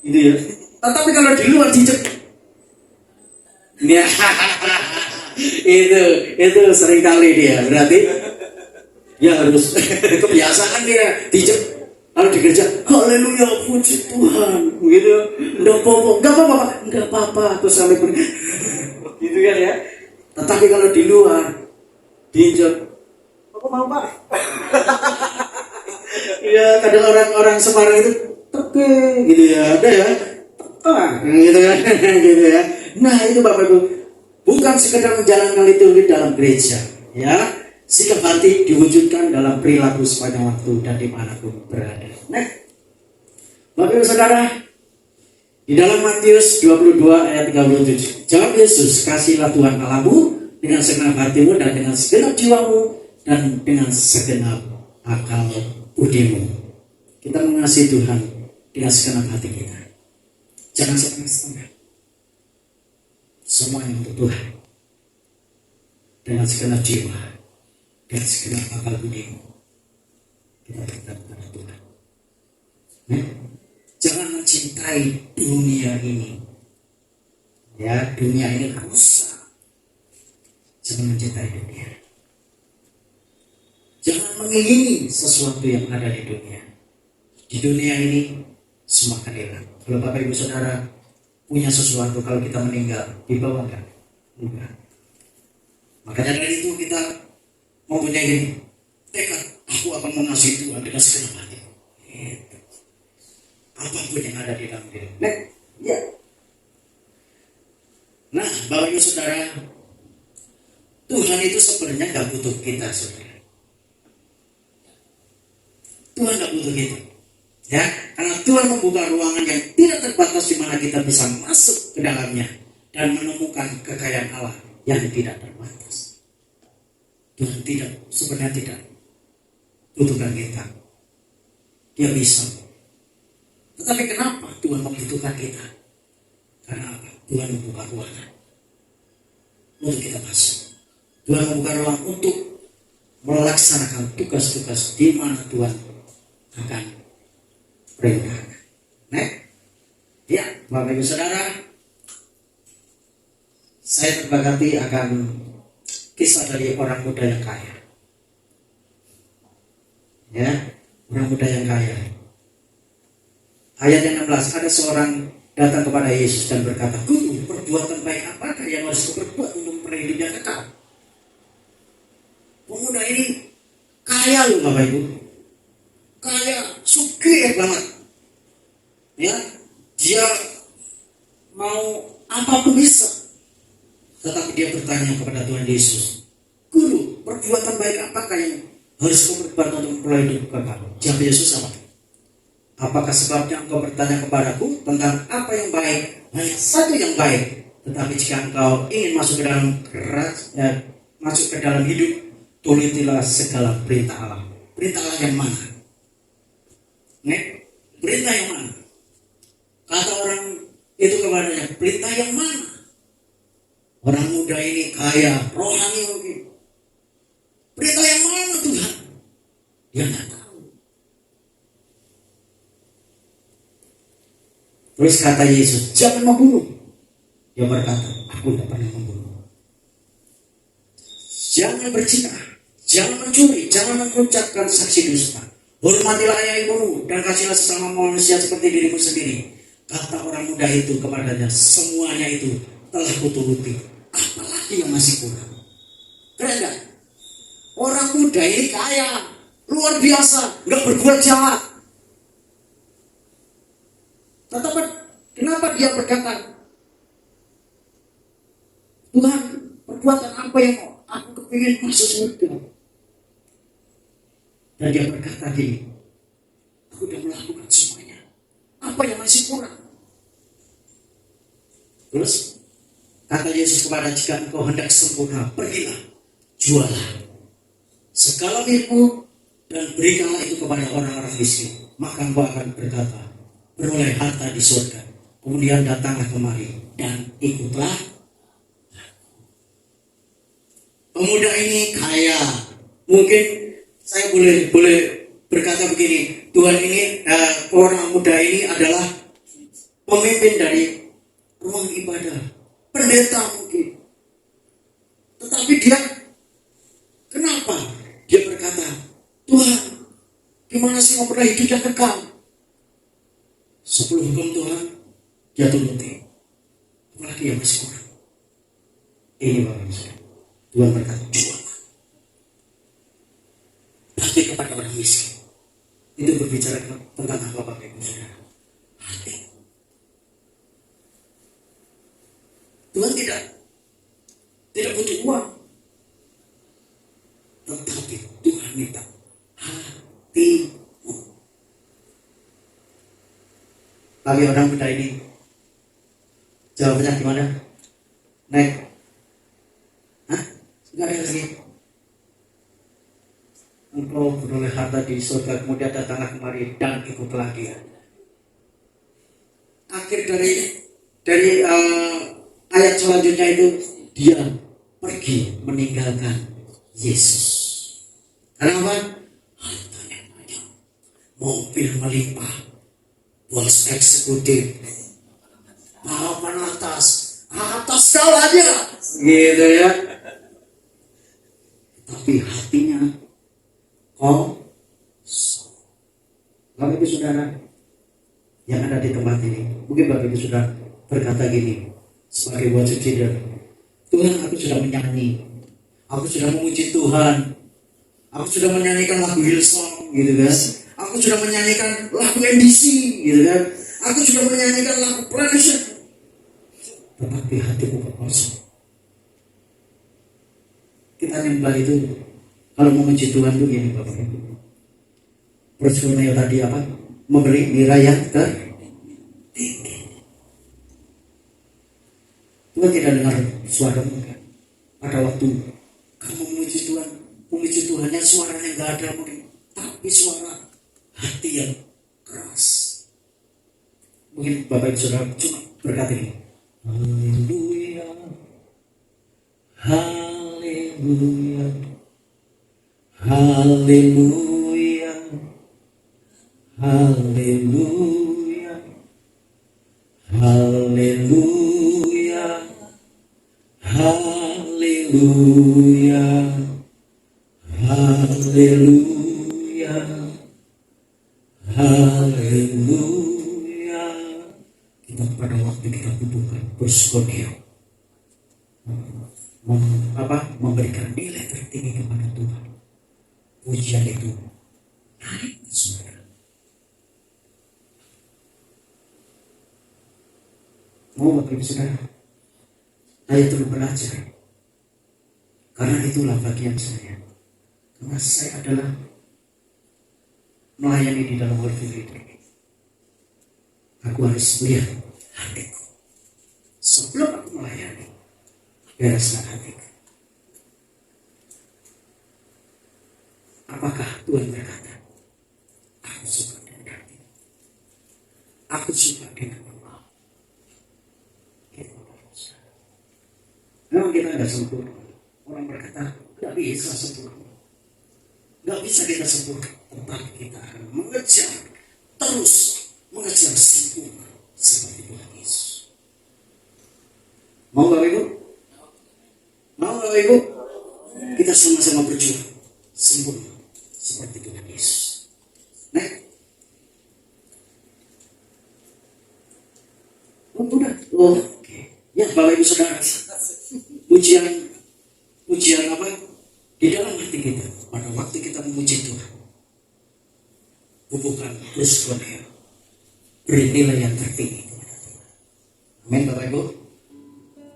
Gitu ya. Tetapi kalau di luar dihijuk, ya, itu sering kali dia, berarti ya harus kebiasaan dia dihijuk. Kalau di gereja, haleluya, puji Tuhan, gitu. Enggak apa-apa, terus sampai pergi, gitu kan ya. Tetapi kalau di luar, diinjak, mau Pak. Ya kadang orang-orang Semarang itu teke gitu ya, ada ya, gitu ya, gitu ya. Nah itu Bapak Ibu, bukan sekedar menjalankan liturgi dalam gereja, ya. Sikap hati diwujudkan dalam perilaku sepanjang waktu dan dimanapun berada. Nah, Bapak Ibu Saudara, di dalam Matius 22 ayat 37, jawab Yesus, kasihlah Tuhan Allahmu dengan segenap hatimu dan dengan segenap jiwamu dan dengan segenap akal budimu. Kita mengasihi Tuhan dengan segenap hati kita. Jangan setengah-setengah. Semuanya untuk Tuhan. Dengan segenap jiwa dan segenap akal budimu. Kita berkata kepada Tuhan. Jangan mencintai dunia ini. Ya, dunia ini rusak. Jangan mencintai dunia. Jangan mengingini sesuatu yang ada di dunia. Di dunia ini semua akan hilang. Kalau Bapak Ibu Saudara punya sesuatu, kalau kita meninggal, dibawa kan? Enggak. Makanya dari itu kita mempunyai tekad, aku akan mengasihi Tuhan dengan segenap hati. Gitu. Apapun yang ada di dalam diri. Ya. Nah, Bapak Ibu Saudara, Tuhan itu sebenarnya gak butuh kita, saudara. Tuhan gak butuh kita. Ya, karena Tuhan membuka ruangan yang tidak terbatas di mana kita bisa masuk ke dalamnya dan menemukan kekayaan Allah yang tidak terbatas. Tuhan sebenarnya tidak butuhkan kita. Dia bisa. Tetapi kenapa Tuhan membutuhkan kita? Karena apa? Tuhan membuka ruangan untuk kita masuk. Tuhan membuka ruang untuk melaksanakan tugas-tugas di mana Tuhan akan perintahkan. Nah, ya, Bapak Ibu Saudara, saya terberkati akan kisah dari orang muda yang kaya. Ya, orang muda yang kaya. Ayat yang 16, ada seorang datang kepada Yesus dan berkata, Guru, perbuatan baik apakah yang harus berbuat untuk memperoleh hidup yang kekal? Pemuda ini kaya loh Bapak Ibu. Kaya, sugih banget. Ya, dia mau apapun bisa. Tetapi dia bertanya kepada Tuhan Yesus, Guru, perbuatan baik apakah yang harus kau berbuat untuk memperoleh hidup kekal? Jawab Yesus apa? Apakah sebabnya engkau bertanya kepadaku tentang apa yang baik? Hanya satu yang baik. Tetapi jika engkau ingin masuk ke dalam hidup, turutilah segala perintah Allah. Perintah Allah yang mana? Perintah yang mana? Kata orang itu kepadanya, perintah yang mana? Orang muda ini kaya, rohani mungkin. Perintah yang mana Tuhan? Dia tidak tahu. Terus kata Yesus, jangan membunuh. Dia berkata, aku tidak pernah membunuh. Jangan berzina, jangan mencuri, jangan mengucapkan saksi dusta. Hormatilah ayah ibumu dan kasihlah sesama manusia seperti dirimu sendiri. Kata orang muda itu kepadanya, semuanya itu telah kuturuti. Apalagi yang masih kurang? Keren gak? Orang muda ini kaya, luar biasa, nggak berbuat jahat. Tetapi kenapa dia berkata, Tuhan, perbuatan apa yang aku kepingin masuk surga? Dan dia berkata gini, aku sudah melakukan semuanya. Apa yang masih kurang? Terus kata Yesus kepada, jika engkau hendak sempurna, pergilah, jualah segala milikmu dan berikanlah itu kepada orang-orang miskin. Maka engkau akan berkata, beroleh harta di surga. Kemudian datanglah kemari dan ikutlah. Pemuda ini kaya. Mungkin saya boleh berkata begini, Tuhan ini, orang muda ini adalah pemimpin dari ruang ibadah, pendeta mungkin. Tetapi dia, kenapa? Dia berkata, Tuhan, gimana sih mau pernah hidup yang kekal? 10 hukum Tuhan, dia turuti. Apalagi yang masih kurang. Ini Bapak Ibu. Tuhan berkata, jual. hati kepada orang miskin. Itu berbicara tentang apa Bapak Ibu Saudara? Hati. Tuhan tidak butuh uang, tetapi Tuhan minta hatimu. Bagi orang muda ini, jawabannya gimana? Naik? Hah? Enggak ada lagi. Engkau beroleh harta di surga, kemudian datanglah kemari dan ikutlah dia. Akhir dari ayat selanjutnya itu, dia pergi meninggalkan Yesus. Karena apa? Hartanya banyak, mobil melimpah, bos eksekutif, papan atas segalanya, gitu ya. Tapi hatinya kosong. Bapak Ibu Saudara yang ada di tempat ini, mungkin Bapak Ibu Saudara berkata gini, sebagai worship leader, Tuhan, aku sudah menyanyi, aku sudah memuji Tuhan, aku sudah menyanyikan lagu Hillsong, gitu kan, aku sudah menyanyikan lagu NDC, gitu kan, aku sudah menyanyikan lagu Planet, tetapi hatiku kosong. Kita nyembah itu, kalau memuji Tuhan itu gini Bapak Ibu, Personel tadi apa? Memberi nilai yang tertinggi. Tuhan tidak dengar suaramu kan? Pada waktu kamu memuji Tuhannya suaranya nggak ada mungkin, tapi suara hati yang keras. Mungkin Bapak Ibu Saudara cuma berkata ini, Haleluya, Haleluya, Haleluya, Haleluya, Haleluya, Haleluya, Haleluya, Haleluya. Kita pada waktu kita butuhkan bersyukur, memberikan nilai tertinggi kepada Tuhan. Pujian itu naik saudara. Mau Bapak Ibu Saudara, saya terus belajar. Karena itulah bagian saya. Karena saya adalah melayani di dalam worship leader. Aku harus melihat hatiku. Sebelum aku melayani, bereslah hatiku. Apakah Tuhan berkata, aku suka dengan hati, aku suka dengan Allah. Memang kita tidak sempurna. Orang berkata, tidak bisa sempurna. Tidak bisa kita sempurna. Tetapi kita akan terus mengejar sempurna seperti Tuhan Yesus. Mau Bapak Ibu? Mau Bapak Ibu? Kita sama-sama berjuang sempurna seperti Tuhan Yesus. Nah, udah. Oke. Ya Bapak Ibu Saudara, pujian apa? Di dalam hati kita, pada waktu kita memuji Tuhan, bukan bersyukur, beri nilai yang tertinggi kepada Tuhan. Amin Bapak Ibu.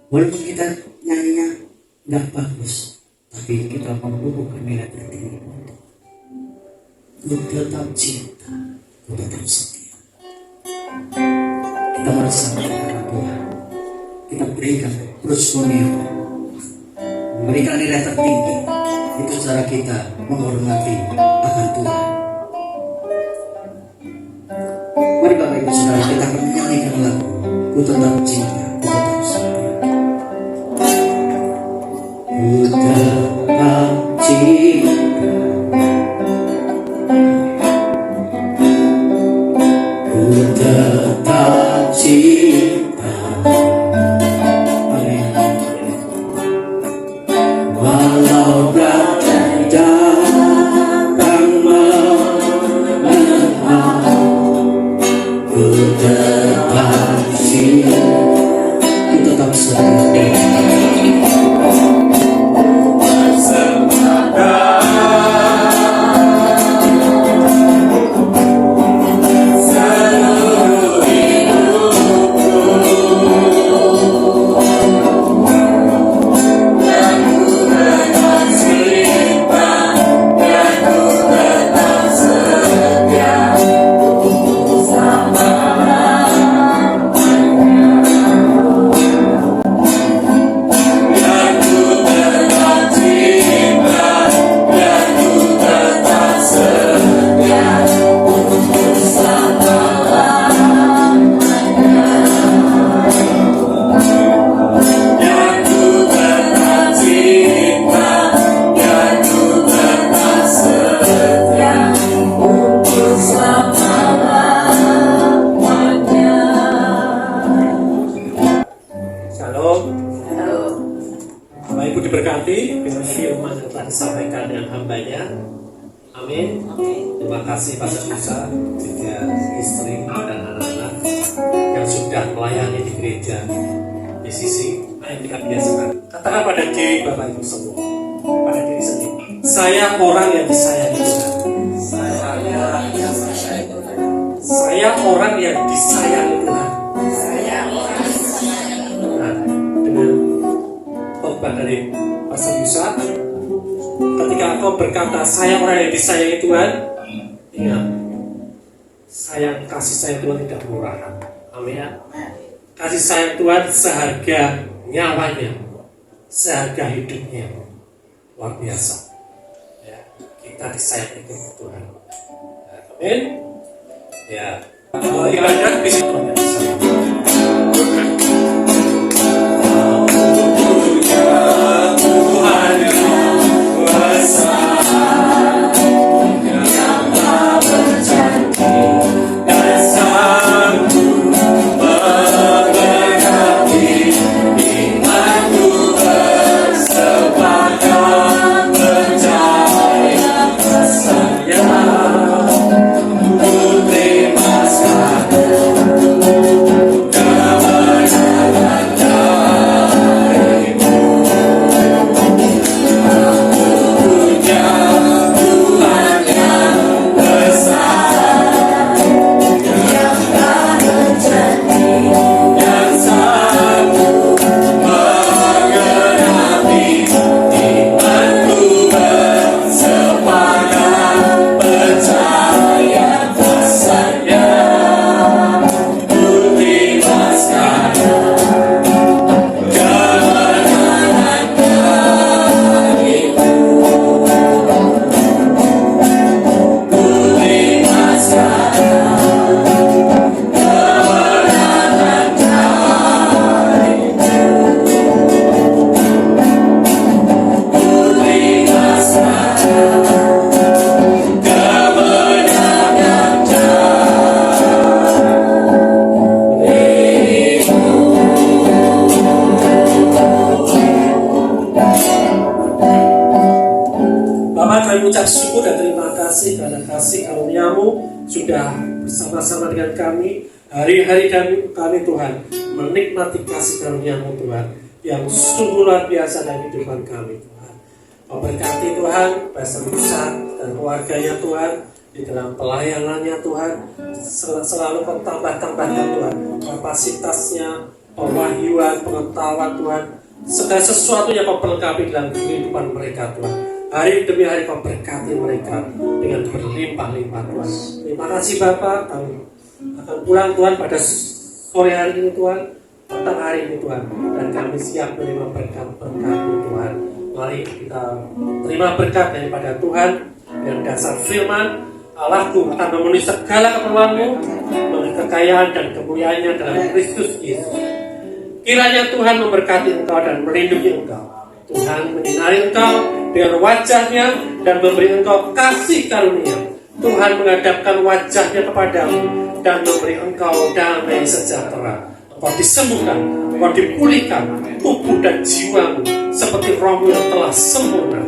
Walaupun kita nyanyinya nggak bagus, tapi kita membubuhkan nilai tertinggi kepada Tuhan. Ku tetap cinta, ku tetap setia. Kita merasa kepada Tuhan, kita berikan bersyukur, memberikan nilai tertinggi. Itu cara kita menghormati akan Tuhan. Mari Bapak Ibu Saudara, kita akan menyanyikan lagu Ku Tetap Cinta, Ku Tetap Setia. Ku tetap cinta, ku tetap cinta, walau badai datang menerpa, ku tetap cinta. Amin. Terima kasih Pastor Musa, juga istri dan anak-anak yang sudah melayani di gereja di sisi yang kita biasakan. Katakan pada diri Bapak Ibu semua, pada diri sendiri, saya orang yang disayangi Tuhan. Saya orang yang disayangi Tuhan. Nah, dengan khotbah dari Pastor Musa, ketika engkau berkata saya orang yang disayangi Tuhan, ingat, kasih sayang Tuhan tidak murah. Amin ya. Kasih sayang Tuhan seharga nyawanya, seharga hidupnya, luar biasa. Ya, kita disayangi Tuhan. Amin. Ya, ibadah bisa Tuhan. Ucap syukur dan terima kasih karena kasih karunia-Mu sudah bersama-sama dengan kami hari-hari kami Tuhan, menikmati kasih karunia-Mu Tuhan yang sungguh luar biasa dalam kehidupan kami Tuhan. Memberkati Tuhan Pastor Musa dan keluarganya Tuhan di dalam pelayanannya Tuhan, selalu Kau tambahkan Tuhan kapasitasnya, pewahyuan, pengetahuan Tuhan, segala sesuatu yang Kau perlengkapi dalam kehidupan mereka Tuhan. Hari demi hari Kau berkati mereka dengan berlimpah-limpah Tuhan. Terima kasih Bapak, kami akan pulang Tuhan pada sore hari ini Tuhan, petang hari ini Tuhan, dan kami siap menerima berkat-berkat-Mu Tuhan. Mari kita terima berkat daripada Tuhan yang dasar firman Allahku akan memenuhi segala keperluan-Mu, memenuhi kekayaan dan kemuliaannya dalam Kristus Yesus. Kiranya Tuhan memberkati engkau dan melindungi engkau. Tuhan menyinari engkau dengan wajahnya dan memberi engkau kasih karunia. Tuhan menghadapkan wajahnya kepadamu dan memberi engkau damai sejahtera. Engkau disembuhkan, engkau dipulihkan tubuh dan jiwamu seperti rohmu yang telah sempurna.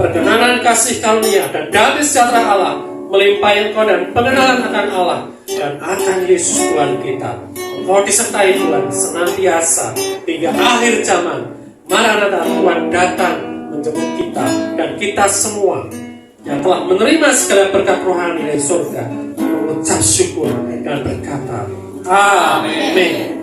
Perkenanan kasih karunia dan damai sejahtera Allah melimpahi engkau dan pengenalan akan Allah dan akan Yesus Tuhan kita. Engkau disertai Tuhan senantiasa hingga akhir zaman. Maranatha, Tuhan datang menjemput kita dan kita semua yang telah menerima segala berkat rohani dari surga mengucap syukur dan berkata Amin.